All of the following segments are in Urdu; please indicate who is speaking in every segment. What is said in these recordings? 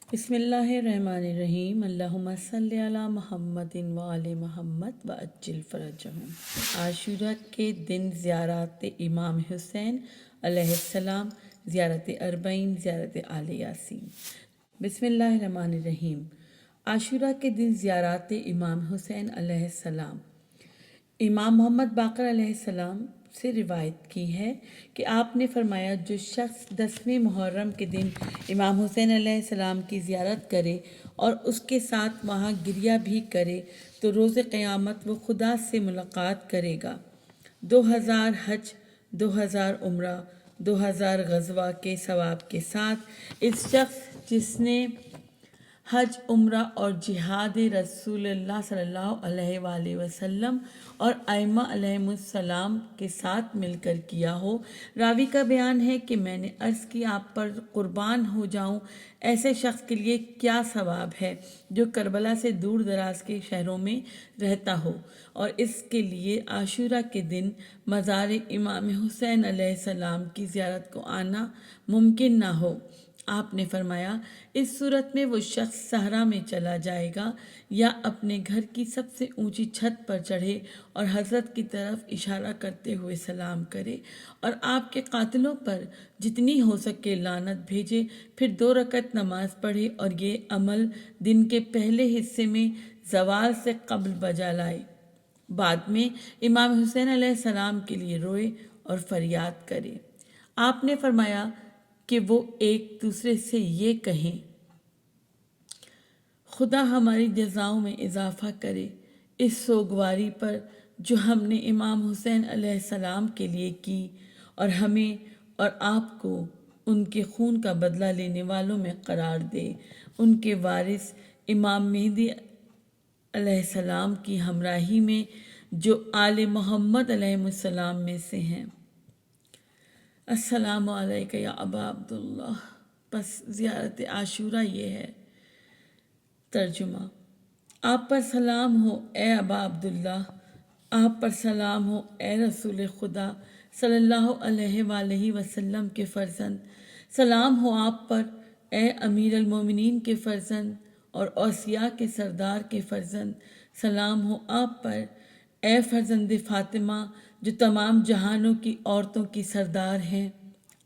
Speaker 1: بسم اللہ الرحمن الرحیم، اللہم صلی علی محمد و آل محمد و عجل فرجہم۔ عاشورہ کے دن زیارت امام حسین علیہ السلام، زیارت اربعین، زیارت آل یاسین۔ بسم اللہ الرحمن الرحیم۔ عاشورہ کے دن زیارت امام حسین علیہ السلام۔ امام محمد باقر علیہ السلام سے روایت کی ہے کہ آپ نے فرمایا، جو شخص 10ویں محرم کے دن امام حسین علیہ السلام کی زیارت کرے اور اس کے ساتھ وہاں گریہ بھی کرے تو روز قیامت وہ خدا سے ملاقات کرے گا۔ 2000 حج، 2000 عمرہ، 2000 غزوہ کے ثواب کے ساتھ اس شخص جس نے حج، عمرہ اور جہاد رسول اللہ صلی اللہ علیہ وآلہ وسلم اور ائمہ علیہم السلام کے ساتھ مل کر کیا ہو۔ راوی کا بیان ہے کہ میں نے عرض کی، آپ پر قربان ہو جاؤں، ایسے شخص کے لیے کیا ثواب ہے جو کربلا سے دور دراز کے شہروں میں رہتا ہو اور اس کے لیے عاشورہ کے دن مزار امام حسین علیہ السلام کی زیارت کو آنا ممکن نہ ہو۔ آپ نے فرمایا، اس صورت میں وہ شخص صحرا میں چلا جائے گا یا اپنے گھر کی سب سے اونچی چھت پر چڑھے اور حضرت کی طرف اشارہ کرتے ہوئے سلام کرے اور آپ کے قاتلوں پر جتنی ہو سکے لعنت بھیجے، پھر 2 رکعت نماز پڑھے اور یہ عمل دن کے پہلے حصے میں زوال سے قبل بجا لائے۔ بعد میں امام حسین علیہ السلام کے لیے روئے اور فریاد کرے۔ آپ نے فرمایا کہ وہ ایک دوسرے سے یہ کہیں، خدا ہماری جزاؤں میں اضافہ کرے اس سوگواری پر جو ہم نے امام حسین علیہ السلام کے لیے کی، اور ہمیں اور آپ کو ان کے خون کا بدلہ لینے والوں میں قرار دے۔ ان کے وارث امام مہدی علیہ السلام کی ہمراہی میں جو آل محمد علیہ السلام میں سے ہیں۔ السلام علیکہ یا ابا عبداللہ۔ بس زیارت عاشورہ یہ ہے۔ ترجمہ: آپ پر سلام ہو اے ابا عبداللہ، آپ پر سلام ہو اے رسول خدا صلی اللہ علیہ وآلہ وسلم کے فرزند، سلام ہو آپ پر اے امیر المومنین کے فرزند اور اوصیاء کے سردار کے فرزند، سلام ہو آپ پر اے فرزند فاطمہ جو تمام جہانوں کی عورتوں کی سردار ہیں،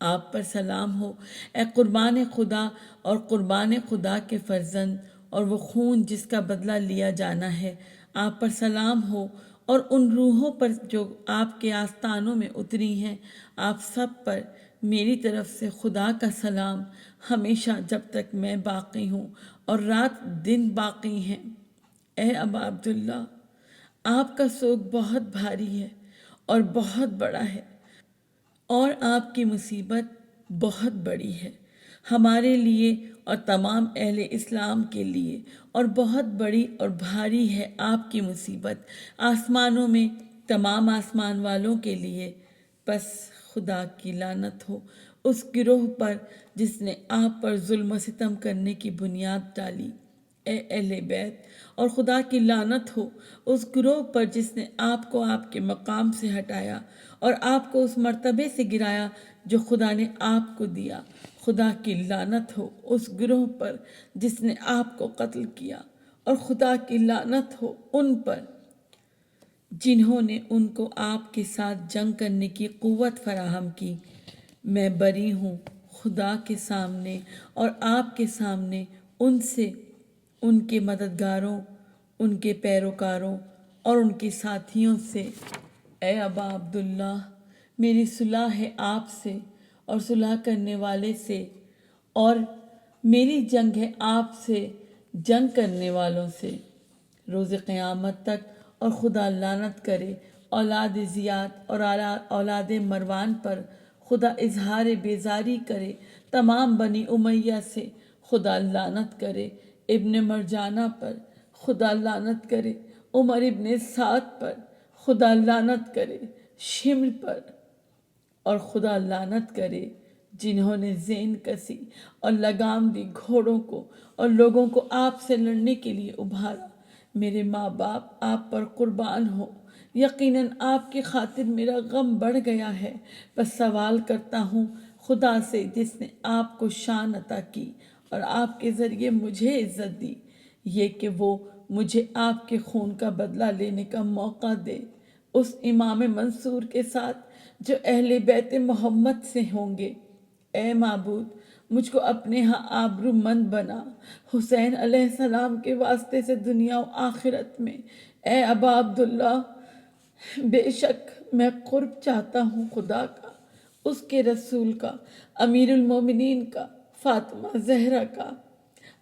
Speaker 1: آپ پر سلام ہو اے قربان خدا اور قربان خدا کے فرزند اور وہ خون جس کا بدلہ لیا جانا ہے، آپ پر سلام ہو اور ان روحوں پر جو آپ کے آستانوں میں اتری ہیں، آپ سب پر میری طرف سے خدا کا سلام ہمیشہ جب تک میں باقی ہوں اور رات دن باقی ہیں۔ اے ابا عبداللہ، آپ کا سوگ بہت بھاری ہے اور بہت بڑا ہے اور آپ کی مصیبت بہت بڑی ہے ہمارے لیے اور تمام اہل اسلام کے لیے، اور بہت بڑی اور بھاری ہے آپ کی مصیبت آسمانوں میں تمام آسمان والوں کے لیے۔ بس خدا کی لعنت ہو اس گروہ پر جس نے آپ پر ظلم و ستم کرنے کی بنیاد ڈالی، اے اہل بیت، اور خدا کی لعنت ہو اس گروہ پر جس نے آپ کو آپ کے مقام سے ہٹایا اور آپ کو اس مرتبے سے گرایا جو خدا نے آپ کو دیا۔ خدا کی لعنت ہو اس گروہ پر جس نے آپ کو قتل کیا، اور خدا کی لعنت ہو ان پر جنہوں نے ان کو آپ کے ساتھ جنگ کرنے کی قوت فراہم کی۔ میں بری ہوں خدا کے سامنے اور آپ کے سامنے ان سے، ان کے مددگاروں، ان کے پیروکاروں اور ان کے ساتھیوں سے۔ اے ابا عبداللہ، میری صلح ہے آپ سے اور صلح کرنے والے سے، اور میری جنگ ہے آپ سے جنگ کرنے والوں سے روز قیامت تک، اور خدا لعنت کرے اولاد زیاد اور اولاد مروان پر، خدا اظہار بیزاری کرے تمام بنی امیہ سے، خدا لعنت کرے ابن مرجانہ پر، خدا لعنت کرے عمر ابن سعد پر، خدا لعنت کرے شمر پر، اور خدا لعنت کرے جنہوں نے زین کسی اور لگام دی گھوڑوں کو اور لوگوں کو آپ سے لڑنے کے لیے ابھارا۔ میرے ماں باپ آپ پر قربان ہو، یقیناً آپ کی خاطر میرا غم بڑھ گیا ہے۔ بس سوال کرتا ہوں خدا سے جس نے آپ کو شان عطا کی اور آپ کے ذریعے مجھے عزت دی، یہ کہ وہ مجھے آپ کے خون کا بدلہ لینے کا موقع دے، اس امام منصور کے ساتھ جو اہل بیت محمد سے ہوں گے۔ اے معبود، مجھ کو اپنے ہاں آبرو مند بنا، حسین علیہ السلام کے واسطے سے دنیا و آخرت میں۔ اے ابا عبداللہ، بے شک میں قرب چاہتا ہوں خدا کا، اس کے رسول کا، امیر المومنین کا، فاطمہ زہرا کا،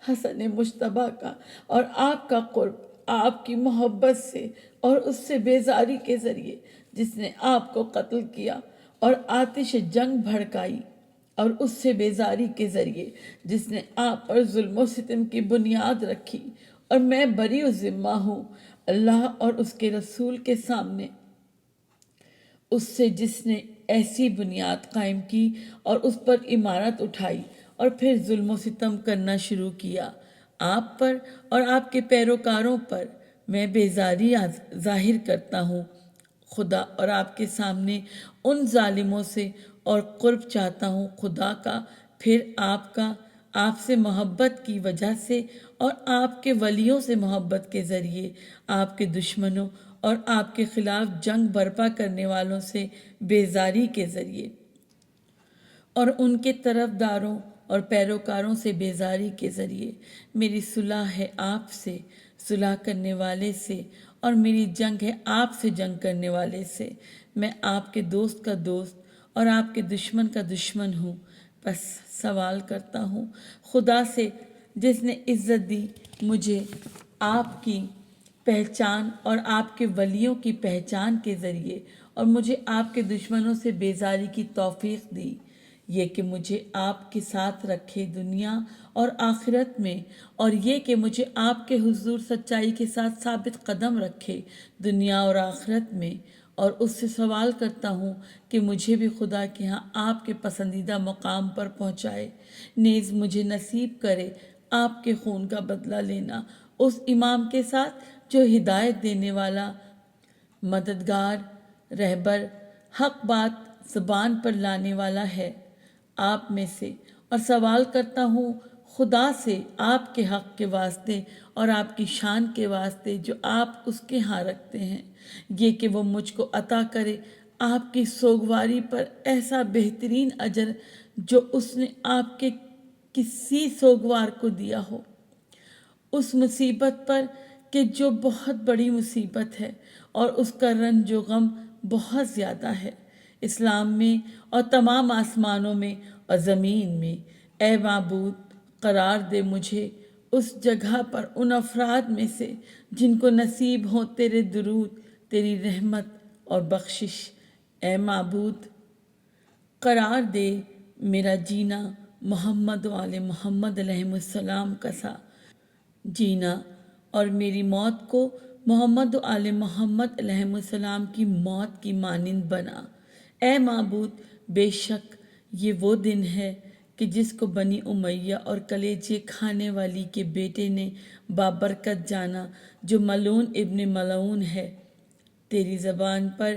Speaker 1: حسن مجتبیٰ کا، اور آپ کا قرب، آپ کی محبت سے اور اس سے بیزاری کے ذریعے جس نے آپ کو قتل کیا اور آتش جنگ بھڑکائی، اور اس سے بیزاری کے ذریعے جس نے آپ پر ظلم و ستم کی بنیاد رکھی، اور میں بری و ذمہ ہوں اللہ اور اس کے رسول کے سامنے اس سے جس نے ایسی بنیاد قائم کی اور اس پر عمارت اٹھائی اور پھر ظلم و ستم کرنا شروع کیا آپ پر اور آپ کے پیروکاروں پر۔ میں بیزاری ظاہر کرتا ہوں خدا اور آپ کے سامنے ان ظالموں سے، اور قرب چاہتا ہوں خدا کا، پھر آپ کا، آپ سے محبت کی وجہ سے اور آپ کے ولیوں سے محبت کے ذریعے، آپ کے دشمنوں اور آپ کے خلاف جنگ برپا کرنے والوں سے بیزاری کے ذریعے، اور ان کے طرفداروں اور پیروکاروں سے بیزاری کے ذریعے۔ میری صلح ہے آپ سے، صلح کرنے والے سے، اور میری جنگ ہے آپ سے جنگ کرنے والے سے۔ میں آپ کے دوست کا دوست اور آپ کے دشمن کا دشمن ہوں۔ بس سوال کرتا ہوں خدا سے جس نے عزت دی مجھے آپ کی پہچان اور آپ کے ولیوں کی پہچان کے ذریعے، اور مجھے آپ کے دشمنوں سے بیزاری کی توفیق دی، یہ کہ مجھے آپ کے ساتھ رکھے دنیا اور آخرت میں، اور یہ کہ مجھے آپ کے حضور سچائی کے ساتھ ثابت قدم رکھے دنیا اور آخرت میں، اور اس سے سوال کرتا ہوں کہ مجھے بھی خدا کے ہاں آپ کے پسندیدہ مقام پر پہنچائے، نیز مجھے نصیب کرے آپ کے خون کا بدلہ لینا اس امام کے ساتھ جو ہدایت دینے والا، مددگار، رہبر، حق بات زبان پر لانے والا ہے آپ میں سے، اور سوال کرتا ہوں خدا سے آپ کے حق کے واسطے اور آپ کی شان کے واسطے جو آپ اس کے ہاں رکھتے ہیں، یہ کہ وہ مجھ کو عطا کرے آپ کی سوگواری پر ایسا بہترین اجر جو اس نے آپ کے کسی سوگوار کو دیا ہو، اس مصیبت پر کہ جو بہت بڑی مصیبت ہے اور اس کا رنج و غم بہت زیادہ ہے، اسلام میں اور تمام آسمانوں میں اور زمین میں۔ اے معبود، قرار دے مجھے اس جگہ پر ان افراد میں سے جن کو نصیب ہو تیرے درود، تیری رحمت اور بخشش۔ اے معبود، قرار دے میرا جینا محمد و آل محمد علیہ السلام کا سا جینا، اور میری موت کو محمد و آل محمد علیہ السلام کی موت کی مانند بنا۔ اے معبود، بے شک یہ وہ دن ہے کہ جس کو بنی امیہ اور کلیجے کھانے والی کے بیٹے نے بابرکت جانا، جو ملعون ابن ملعون ہے، تیری زبان پر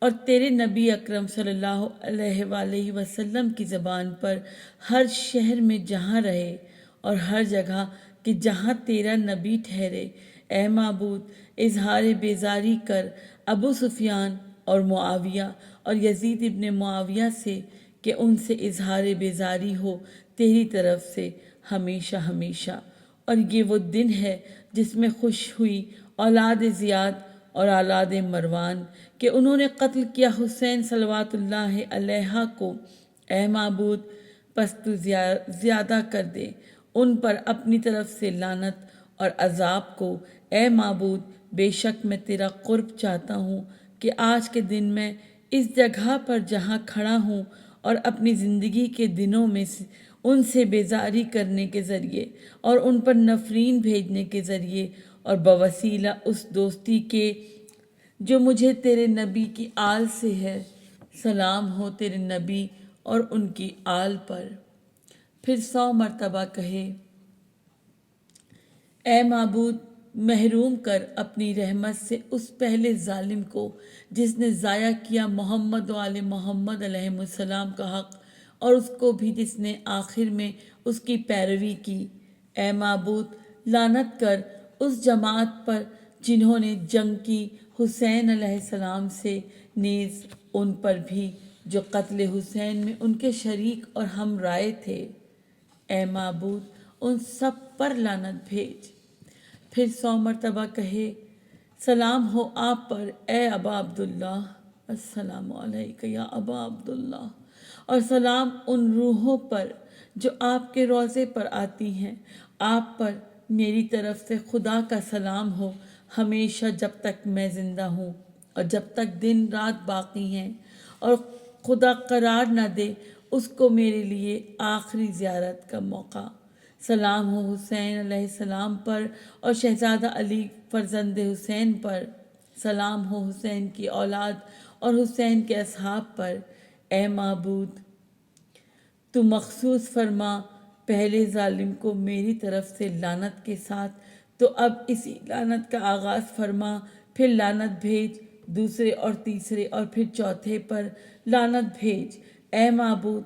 Speaker 1: اور تیرے نبی اکرم صلی اللہ علیہ وآلہ وسلم کی زبان پر، ہر شہر میں جہاں رہے اور ہر جگہ کہ جہاں تیرا نبی ٹھہرے۔ اے معبود، اظہار بیزاری کر ابو سفیان اور معاویہ اور یزید ابن معاویہ سے کہ ان سے اظہار بیزاری ہو تیری طرف سے ہمیشہ ہمیشہ۔ اور یہ وہ دن ہے جس میں خوش ہوئی اولاد زیاد اور اولاد مروان کہ انہوں نے قتل کیا حسین صلوات اللہ علیہ کو۔ اے معبود، پس تو زیادہ کر دے ان پر اپنی طرف سے لعنت اور عذاب کو۔ اے معبود، بے شک میں تیرا قرب چاہتا ہوں کہ آج کے دن میں اس جگہ پر جہاں کھڑا ہوں اور اپنی زندگی کے دنوں میں ان سے بیزاری کرنے کے ذریعے اور ان پر نفرین بھیجنے کے ذریعے اور بوسیلہ اس دوستی کے جو مجھے تیرے نبی کی آل سے ہے، سلام ہو تیرے نبی اور ان کی آل پر۔ پھر 100 مرتبہ کہے، اے معبود، محروم کر اپنی رحمت سے اس پہلے ظالم کو جس نے ضائع کیا محمد و آل محمد علیہ السلام کا حق، اور اس کو بھی جس نے آخر میں اس کی پیروی کی۔ اے معبود، لعنت کر اس جماعت پر جنہوں نے جنگ کی حسین علیہ السلام سے، نیز ان پر بھی جو قتل حسین میں ان کے شریک اور ہم رائے تھے۔ اے معبود، ان سب پر لعنت بھیج۔ پھر 100 مرتبہ کہے، سلام ہو آپ پر اے ابا عبداللہ، السلام علیکہ یا ابا عبداللہ، اور سلام ان روحوں پر جو آپ کے روضے پر آتی ہیں۔ آپ پر میری طرف سے خدا کا سلام ہو ہمیشہ جب تک میں زندہ ہوں اور جب تک دن رات باقی ہیں، اور خدا قرار نہ دے اس کو میرے لیے آخری زیارت کا موقع۔ سلام ہو حسین علیہ السلام پر اور شہزادہ علی فرزند حسین پر۔ سلام ہو حسین کی اولاد اور حسین کے اصحاب پر۔ اے معبود، تو مخصوص فرما پہلے ظالم کو میری طرف سے لعنت کے ساتھ، تو اب اسی لعنت کا آغاز فرما، پھر لعنت بھیج دوسرے اور تیسرے اور پھر چوتھے پر لعنت بھیج۔ اے معبود،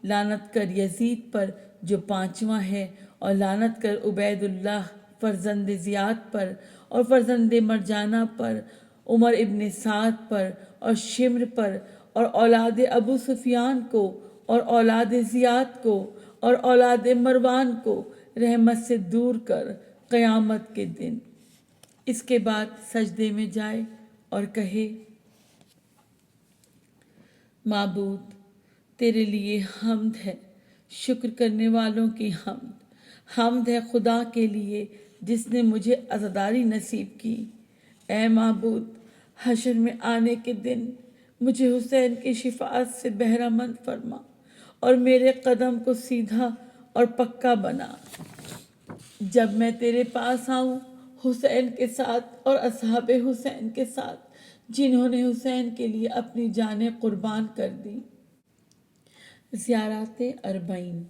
Speaker 1: لعنت کر یزید پر جو 5واں ہے، اور لعنت کر عبید اللہ فرزند زیاد پر اور فرزند مرجانہ پر، عمر ابن سعد پر اور شمر پر، اور اولاد ابو سفیان کو اور اولاد زیاد کو اور اولاد مروان کو رحمت سے دور کر قیامت کے دن۔ اس کے بعد سجدے میں جائے اور کہے، معبود، تیرے لیے حمد ہے، شکر کرنے والوں کی حمد۔ حمد ہے خدا کے لیے جس نے مجھے عزاداری نصیب کی۔ اے معبود، حشر میں آنے کے دن مجھے حسین کی شفاعت سے بہرہ مند فرما اور میرے قدم کو سیدھا اور پکا بنا۔ جب میں تیرے پاس آؤں حسین کے ساتھ اور اصحاب حسین کے ساتھ جنہوں نے حسین کے لیے اپنی جانیں قربان کر دی۔ زیارت 40۔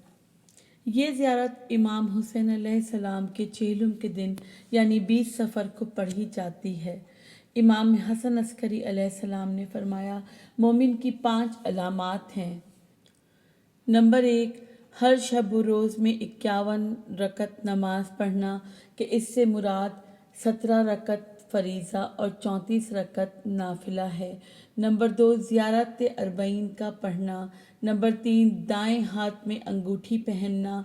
Speaker 1: یہ زیارت امام حسین علیہ السلام کے چہلم کے دن یعنی 20 صفر کو پڑھی جاتی ہے۔ امام حسن عسکری علیہ السلام نے فرمایا، مومن کی 5 علامات ہیں۔ نمبر 1، ہر شب و روز میں 51 رکعت نماز پڑھنا کہ اس سے مراد 17 رکعت فریضہ اور 34 رکعت نافلہ ہے۔ نمبر 2، زیارت 40 کا پڑھنا۔ نمبر 3، دائیں ہاتھ میں انگوٹھی پہننا۔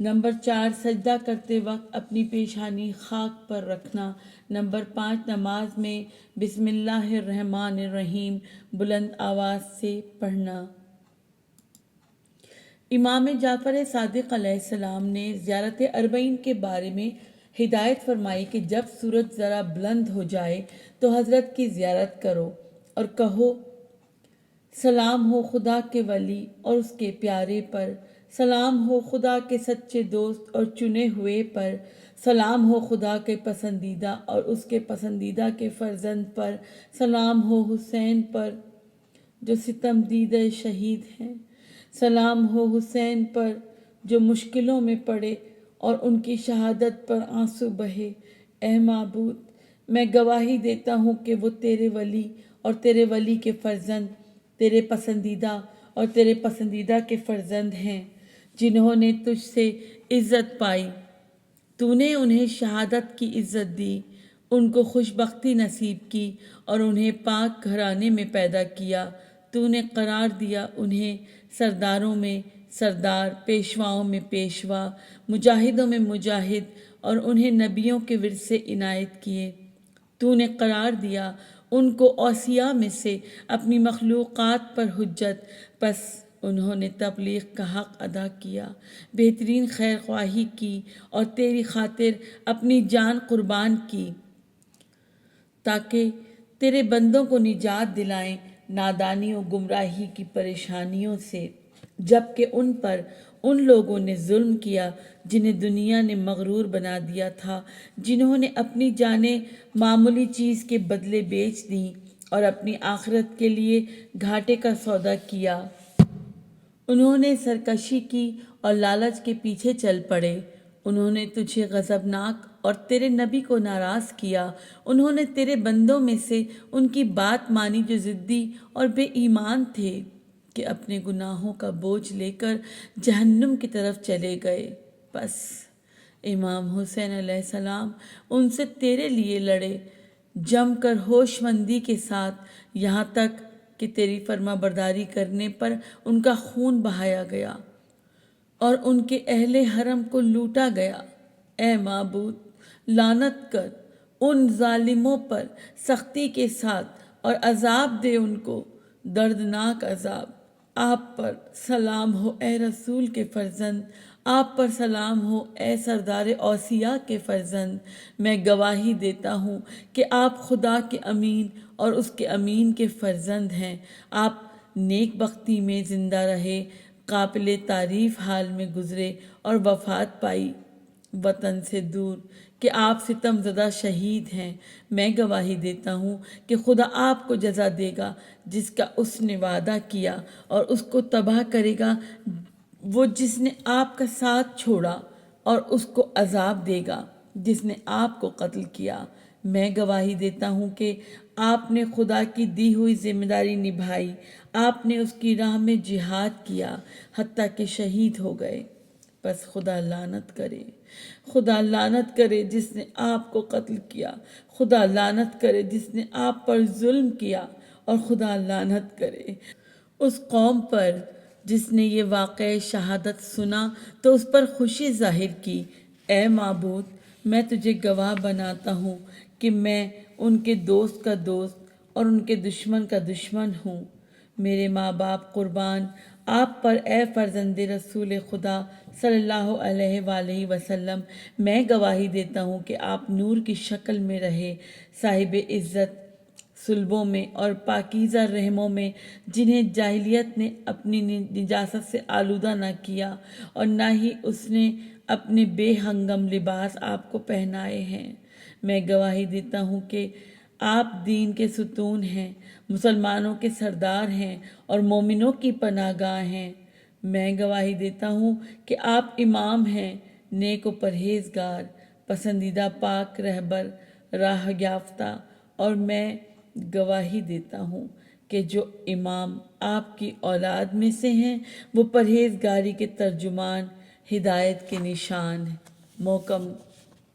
Speaker 1: نمبر 4، سجدہ کرتے وقت اپنی پیشانی خاک پر رکھنا۔ نمبر 5، نماز میں بسم اللہ الرحمن الرحیم بلند آواز سے پڑھنا۔ امام جعفر صادق علیہ السلام نے زیارت 40 کے بارے میں ہدایت فرمائی کہ جب سورج ذرا بلند ہو جائے تو حضرت کی زیارت کرو اور کہو، سلام ہو خدا کے ولی اور اس کے پیارے پر، سلام ہو خدا کے سچے دوست اور چنے ہوئے پر، سلام ہو خدا کے پسندیدہ اور اس کے پسندیدہ کے فرزند پر، سلام ہو حسین پر جو ستم دیدہ شہید ہیں، سلام ہو حسین پر جو مشکلوں میں پڑے اور ان کی شہادت پر آنسو بہے۔ اے معبود، میں گواہی دیتا ہوں کہ وہ تیرے ولی اور تیرے ولی کے فرزند، تیرے پسندیدہ اور تیرے پسندیدہ کے فرزند ہیں، جنہوں نے تجھ سے عزت پائی۔ تو نے انہیں شہادت کی عزت دی، ان کو خوشبختی نصیب کی اور انہیں پاک گھرانے میں پیدا کیا۔ تو نے قرار دیا انہیں سرداروں میں سردار، پیشواؤں میں پیشوا، مجاہدوں میں مجاہد، اور انہیں نبیوں کے ورثے عنایت کیے۔ تو نے قرار دیا ان کو اوصیاء میں سے اپنی مخلوقات پر حجت، پس انہوں نے تبلیغ کا حق ادا کیا، بہترین خیر خواہی کی اور تیری خاطر اپنی جان قربان کی تاکہ تیرے بندوں کو نجات دلائیں نادانی و گمراہی کی پریشانیوں سے، جبکہ ان پر ان لوگوں نے ظلم کیا جنہیں دنیا نے مغرور بنا دیا تھا، جنہوں نے اپنی جانیں معمولی چیز کے بدلے بیچ دیں اور اپنی آخرت کے لیے گھاٹے کا سودا کیا۔ انہوں نے سرکشی کی اور لالچ کے پیچھے چل پڑے۔ انہوں نے تجھے غضبناک اور تیرے نبی کو ناراض کیا۔ انہوں نے تیرے بندوں میں سے ان کی بات مانی جو ضدی اور بے ایمان تھے۔ کہ اپنے گناہوں کا بوجھ لے کر جہنم کی طرف چلے گئے۔ بس امام حسین علیہ السلام ان سے تیرے لیے لڑے، جم کر ہوش مندی کے ساتھ، یہاں تک کہ تیری فرما برداری کرنے پر ان کا خون بہایا گیا اور ان کے اہل حرم کو لوٹا گیا۔ اے معبود، لعنت کر ان ظالموں پر سختی کے ساتھ اور عذاب دے ان کو، دردناک عذاب۔ آپ پر سلام ہو اے رسول کے فرزند، آپ پر سلام ہو اے سردار اوصیاء کے فرزند۔ میں گواہی دیتا ہوں کہ آپ خدا کے امین اور اس کے امین کے فرزند ہیں۔ آپ نیک بختی میں زندہ رہے، قابل تعریف حال میں گزرے اور وفات پائی وطن سے دور، کہ آپ ستم زدہ شہید ہیں۔ میں گواہی دیتا ہوں کہ خدا آپ کو جزا دے گا جس کا اس نے وعدہ کیا، اور اس کو تباہ کرے گا وہ جس نے آپ کا ساتھ چھوڑا، اور اس کو عذاب دے گا جس نے آپ کو قتل کیا۔ میں گواہی دیتا ہوں کہ آپ نے خدا کی دی ہوئی ذمہ داری نبھائی، آپ نے اس کی راہ میں جہاد کیا حتیٰ کہ شہید ہو گئے۔ بس خدا لعنت کرے، خدا لعنت کرے جس نے آپ کو قتل کیا، خدا لعنت کرے جس نے آپ پر ظلم کیا، اور خدا لعنت کرے اس قوم پر جس نے یہ واقعہ شہادت سنا تو اس پر خوشی ظاہر کی۔ اے معبود، میں تجھے گواہ بناتا ہوں کہ میں ان کے دوست کا دوست اور ان کے دشمن کا دشمن ہوں۔ میرے ماں باپ قربان آپ پر اے فرزند رسول خدا صلی اللہ علیہ وآلہ وسلم۔ میں گواہی دیتا ہوں کہ آپ نور کی شکل میں رہے، صاحب عزت صلبوں میں اور پاکیزہ رحموں میں، جنہیں جاہلیت نے اپنی نجاست سے آلودہ نہ کیا، اور نہ ہی اس نے اپنے بے ہنگم لباس آپ کو پہنائے ہیں۔ میں گواہی دیتا ہوں کہ آپ دین کے ستون ہیں، مسلمانوں کے سردار ہیں اور مومنوں کی پناہ گاہ ہیں۔ میں گواہی دیتا ہوں کہ آپ امام ہیں، نیک و پرہیزگار، پسندیدہ پاک رہبر، راہ یافتہ، اور میں گواہی دیتا ہوں کہ جو امام آپ کی اولاد میں سے ہیں وہ پرہیزگاری کے ترجمان، ہدایت کے نشان، محکم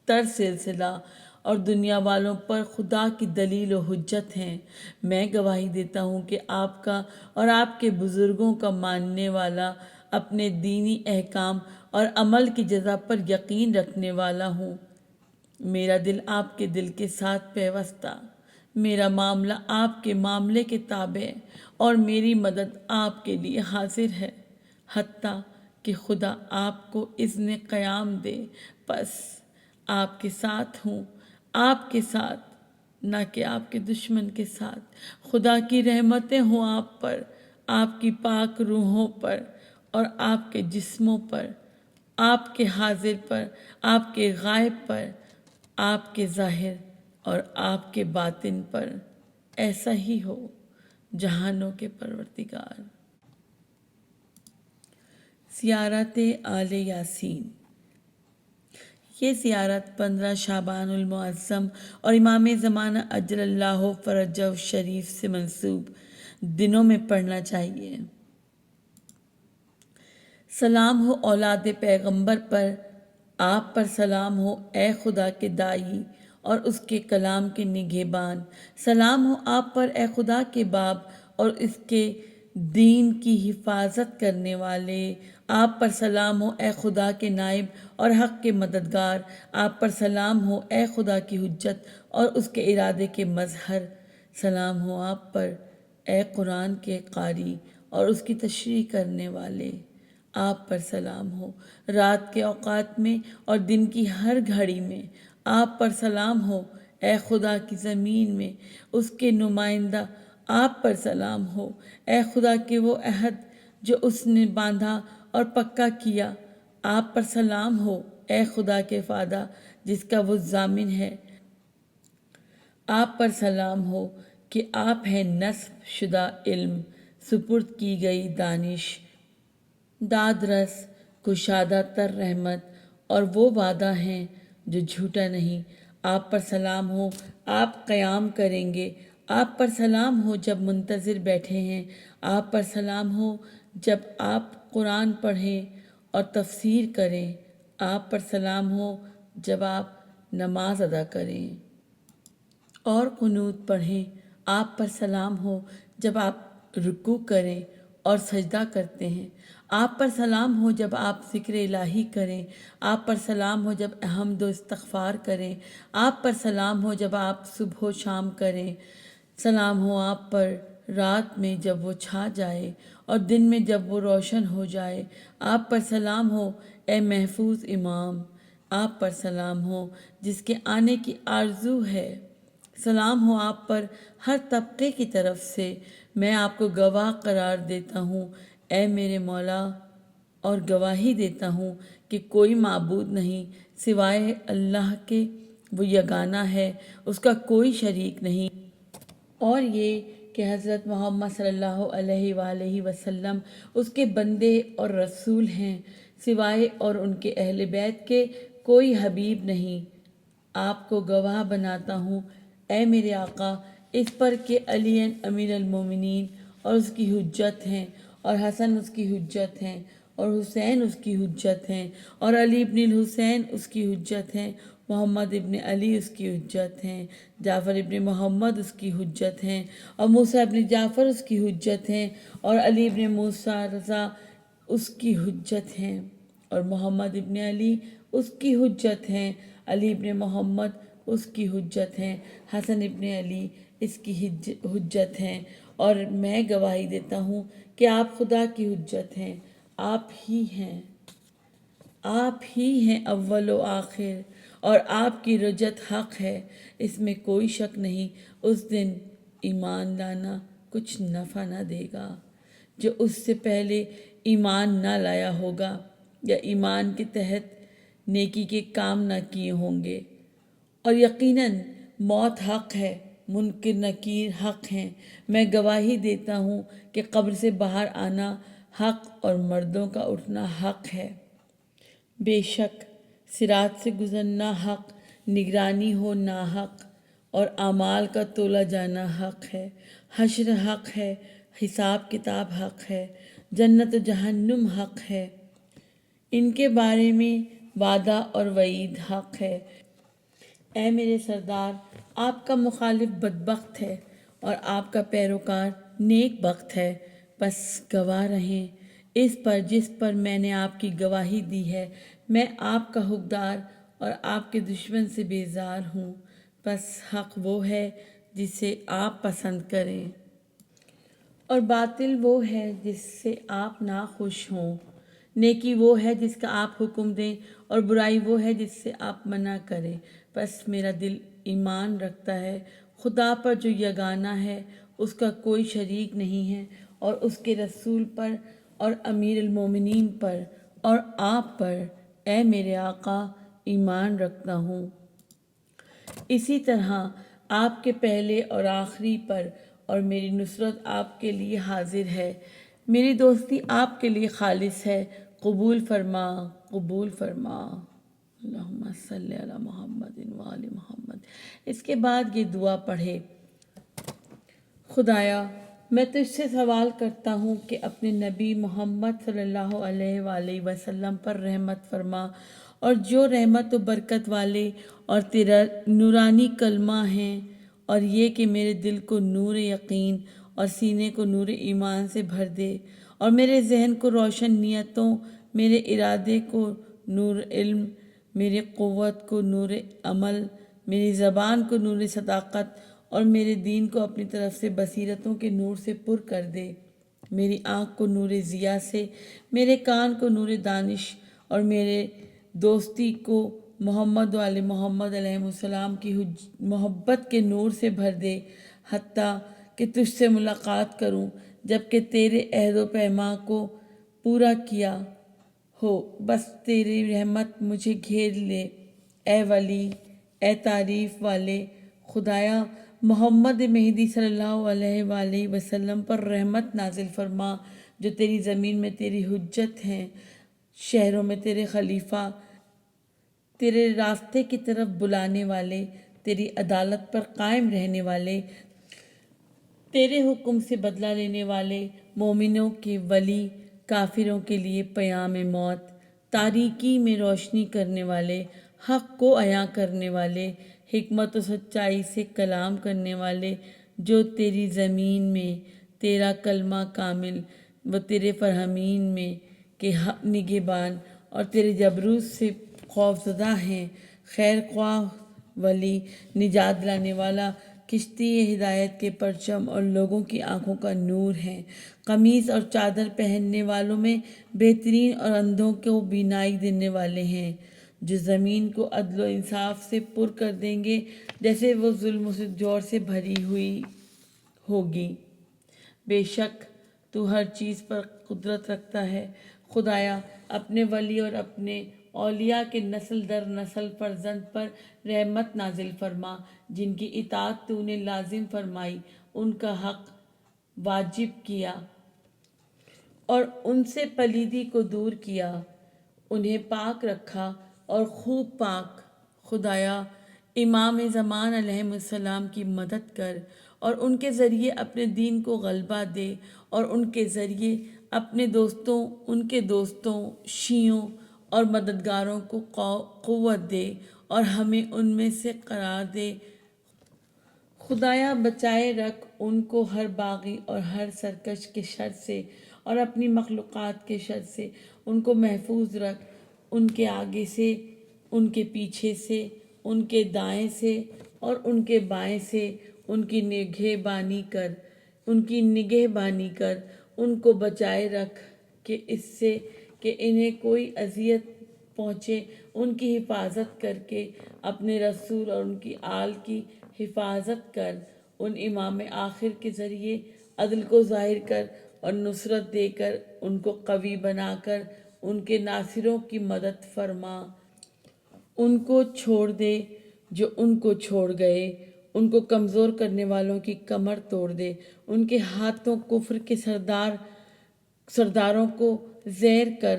Speaker 1: تر سلسلہ اور دنیا والوں پر خدا کی دلیل و حجت ہیں۔ میں گواہی دیتا ہوں کہ آپ کا اور آپ کے بزرگوں کا ماننے والا، اپنے دینی احکام اور عمل کی جزا پر یقین رکھنے والا ہوں۔ میرا دل آپ کے دل کے ساتھ پیوستہ، میرا معاملہ آپ کے معاملے کے تابع، اور میری مدد آپ کے لیے حاضر ہے حتیٰ کہ خدا آپ کو اذن قیام دے۔ بس آپ کے ساتھ ہوں، آپ کے ساتھ، نہ کہ آپ کے دشمن کے ساتھ۔ خدا کی رحمتیں ہوں آپ پر، آپ کی پاک روحوں پر اور آپ کے جسموں پر، آپ کے حاضر پر، آپ کے غائب پر، آپ کے ظاہر اور آپ کے باطن پر۔ ایسا ہی ہو جہانوں کے پروردگار۔ زیارت آل یاسین۔ یہ زیارت 15 شعبان المعظم اور امام زمانہ اجل اللہ فرجہ شریف سے منسوب دنوں میں پڑھنا چاہیے۔ سلام ہو اولاد پیغمبر پر، آپ پر سلام ہو اے خدا کے داعی اور اس کے کلام کے نگہبان۔ سلام ہو آپ پر اے خدا کے باب اور اس کے دین کی حفاظت کرنے والے۔ آپ پر سلام ہو اے خدا کے نائب اور حق کے مددگار۔ آپ پر سلام ہو اے خدا کی حجت اور اس کے ارادے کے مظہر۔ سلام ہو آپ پر اے قرآن کے قاری اور اس کی تشریح کرنے والے۔ آپ پر سلام ہو رات کے اوقات میں اور دن کی ہر گھڑی میں۔ آپ پر سلام ہو اے خدا کی زمین میں اس کے نمائندہ۔ آپ پر سلام ہو اے خدا کے وہ عہد جو اس نے باندھا اور پکا کیا۔ آپ پر سلام ہو اے خدا کے فادہ جس کا وہ ضامن ہے۔ آپ پر سلام ہو کہ آپ ہیں نصب شدہ علم، سپرد کی گئی دانش، داد رس، کشادہ تر رحمت، اور وہ وعدہ ہیں جو جھوٹا نہیں۔ آپ پر سلام ہو آپ قیام کریں گے، آپ پر سلام ہو جب منتظر بیٹھے ہیں، آپ پر سلام ہو جب آپ قرآن پڑھیں اور تفسیر کریں، آپ پر سلام ہو جب آپ نماز ادا کریں اور قنوت پڑھیں، آپ پر سلام ہو جب آپ رکوع کریں اور سجدہ کرتے ہیں، آپ پر سلام ہو جب آپ ذکر الہی کریں، آپ پر سلام ہو جب حمد و استغفار کریں، آپ پر سلام ہو جب آپ صبح و شام کریں، سلام ہو آپ پر رات میں جب وہ چھا جائے اور دن میں جب وہ روشن ہو جائے، آپ پر سلام ہو اے محفوظ امام، آپ پر سلام ہو جس کے آنے کی آرزو ہے، سلام ہو آپ پر ہر طبقے کی طرف سے، میں آپ کو گواہ قرار دیتا ہوں اے میرے مولا، اور گواہی دیتا ہوں کہ کوئی معبود نہیں سوائے اللہ کے، وہ یگانہ ہے، اس کا کوئی شریک نہیں، اور یہ کہ حضرت محمد صلی اللہ علیہ وآلہ وسلم اس کے بندے اور رسول ہیں، سوائے اور ان کے اہل بیت کے کوئی حبیب نہیں۔ آپ کو گواہ بناتا ہوں اے میرے آقا اس پر کہ علی امیر المومنین اور اس کی حجت ہیں، اور حسن اس کی حجت ہیں، اور حسین اس کی حجت ہیں، اور علی ابن الحسین اس کی حجت ہیں، محمد ابن علی اس کی حجت ہیں، جعفر ابن محمد اس کی حجت ہیں، اور موسیٰ ابن جعفر اس کی حجت ہیں، اور علی ابن موسیٰ رضا اس کی حجت ہیں، اور محمد ابن علی اس کی حجت ہیں، علی ابن محمد اس کی حجت ہیں، حسن ابن علی اس کی حجت ہیں، اور میں گواہی دیتا ہوں کہ آپ خدا کی حجت ہیں، آپ ہی ہیں اول و آخر، اور آپ کی رجت حق ہے، اس میں کوئی شک نہیں۔ اس دن ایمان لانا کچھ نفع نہ دے گا جو اس سے پہلے ایمان نہ لایا ہوگا یا ایمان کے تحت نیکی کے کام نہ کیے ہوں گے، اور یقیناً موت حق ہے، منکر نکیر حق ہیں، میں گواہی دیتا ہوں کہ قبر سے باہر آنا حق اور مردوں کا اٹھنا حق ہے، بے شک صراط سے گزرنا حق، نگرانی ہو ناحق، اور اعمال کا تولا جانا حق ہے، حشر حق ہے، حساب کتاب حق ہے، جنت و جہنم حق ہے، ان کے بارے میں وعدہ اور وعید حق ہے۔ اے میرے سردار، آپ کا مخالف بدبخت ہے اور آپ کا پیروکار نیک بخت ہے، بس گواہ رہیں اس پر جس پر میں نے آپ کی گواہی دی ہے، میں آپ کا حقدار اور آپ کے دشمن سے بیزار ہوں، بس حق وہ ہے جسے آپ پسند کریں اور باطل وہ ہے جس سے آپ ناخوش ہوں، نیکی وہ ہے جس کا آپ حکم دیں اور برائی وہ ہے جس سے آپ منع کریں، بس میرا دل ایمان رکھتا ہے خدا پر جو یگانہ ہے، اس کا کوئی شریک نہیں ہے، اور اس کے رسول پر اور امیر المومنین پر اور آپ پر اے میرے آقا ایمان رکھتا ہوں، اسی طرح آپ کے پہلے اور آخری پر، اور میری نصرت آپ کے لیے حاضر ہے، میری دوستی آپ کے لیے خالص ہے، قبول فرما قبول فرما، اللہم صلی علی محمد وآل محمد۔ اس کے بعد یہ دعا پڑھے، خدایا میں تجھ سے سوال کرتا ہوں کہ اپنے نبی محمد صلی اللہ علیہ وآلہ وسلم پر رحمت فرما، اور جو رحمت و برکت والے اور تیرا نورانی کلمہ ہیں، اور یہ کہ میرے دل کو نور یقین اور سینے کو نور ایمان سے بھر دے، اور میرے ذہن کو روشن نیتوں، میرے ارادے کو نور علم، میری قوت کو نور عمل، میری زبان کو نور صداقت، اور میرے دین کو اپنی طرف سے بصیرتوں کے نور سے پر کر دے، میری آنکھ کو نور ضیاء سے، میرے کان کو نور دانش، اور میرے دوستی کو محمد و آل محمد علیہ السلام کی محبت کے نور سے بھر دے، حتیٰ کہ تجھ سے ملاقات کروں جبکہ تیرے عہد و پیمان کو پورا کیا ہو، بس تیری رحمت مجھے گھیر لے، اے ولی، اے تعریف والے، خدایا محمد مہدی صلی اللہ علیہ وآلہ وسلم پر رحمت نازل فرما، جو تیری زمین میں تیری حجت ہیں، شہروں میں تیرے خلیفہ، تیرے راستے کی طرف بلانے والے، تیری عدالت پر قائم رہنے والے، تیرے حکم سے بدلہ لینے والے مومنوں کے ولی، کافروں کے لیے پیام موت، تاریکی میں روشنی کرنے والے، حق کو عیاں کرنے والے، حکمت و سچائی سے کلام کرنے والے، جو تیری زمین میں تیرا کلمہ کامل و تیرے فرامین میں کہ نگہبان اور تیرے جبروت سے خوفزدہ ہیں، خیر خواہ ولی، نجات دلانے والا، کشتی ہدایت کے پرچم اور لوگوں کی آنکھوں کا نور ہیں، قمیص اور چادر پہننے والوں میں بہترین اور اندھوں کو بینائی دینے والے ہیں، جو زمین کو عدل و انصاف سے پر کر دیں گے جیسے وہ ظلم و جور سے بھری ہوئی ہوگی۔ بے شک تو ہر چیز پر قدرت رکھتا ہے۔ خدایا اپنے ولی اور اپنے اولیاء کے نسل در نسل فرزند پر رحمت نازل فرما، جن کی اطاعت تو نے لازم فرمائی، ان کا حق واجب کیا اور ان سے پلیدی کو دور کیا، انہیں پاک رکھا اور خوب پاک۔ خدایا امام زمان علیہ السلام کی مدد کر اور ان کے ذریعے اپنے دین کو غلبہ دے، اور ان کے ذریعے اپنے دوستوں، ان کے دوستوں، شیعوں اور مددگاروں کو قوت دے اور ہمیں ان میں سے قرار دے۔ خدایا بچائے رکھ ان کو ہر باغی اور ہر سرکش کے شر سے اور اپنی مخلوقات کے شر سے، ان کو محفوظ رکھ، ان کے آگے سے، ان کے پیچھے سے، ان کے دائیں سے اور ان کے بائیں سے، ان کی نگہبانی کر، ان کو بچائے رکھ کہ اس سے کہ انہیں کوئی اذیت پہنچے، ان کی حفاظت کر کے اپنے رسول اور ان کی آل کی حفاظت کر، ان امام آخر کے ذریعے عدل کو ظاہر کر اور نصرت دے کر ان کو قوی بنا کر ان کے ناصروں کی مدد فرما، ان کو چھوڑ دے جو ان کو چھوڑ گئے، ان کو کمزور کرنے والوں کی کمر توڑ دے، ان کے ہاتھوں کفر کے سرداروں کو زیر کر،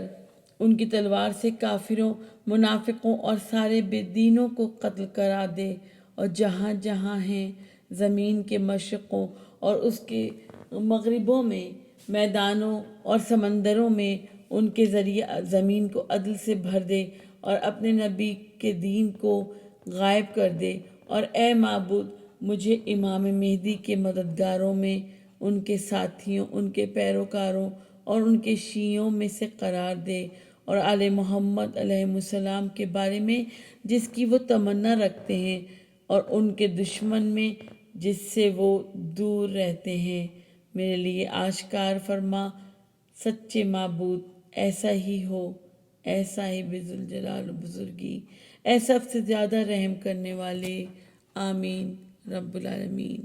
Speaker 1: ان کی تلوار سے کافروں، منافقوں اور سارے بے دینوں کو قتل کرا دے، اور جہاں جہاں ہیں زمین کے مشرقوں اور اس کے مغربوں میں، میدانوں اور سمندروں میں، ان کے ذریعے زمین کو عدل سے بھر دے اور اپنے نبی کے دین کو غائب کر دے، اور اے معبود مجھے امام مہدی کے مددگاروں میں، ان کے ساتھیوں، ان کے پیروکاروں اور ان کے شیعوں میں سے قرار دے، اور آل محمد علیہ السلام کے بارے میں جس کی وہ تمنا رکھتے ہیں، اور ان کے دشمن میں جس سے وہ دور رہتے ہیں، میرے لیے آشکار فرما۔ سچے معبود ایسا ہی ہو، ایسا ہی بذوالجلال و بزرگی، اے سب سے زیادہ رحم کرنے والے، آمین رب العالمین۔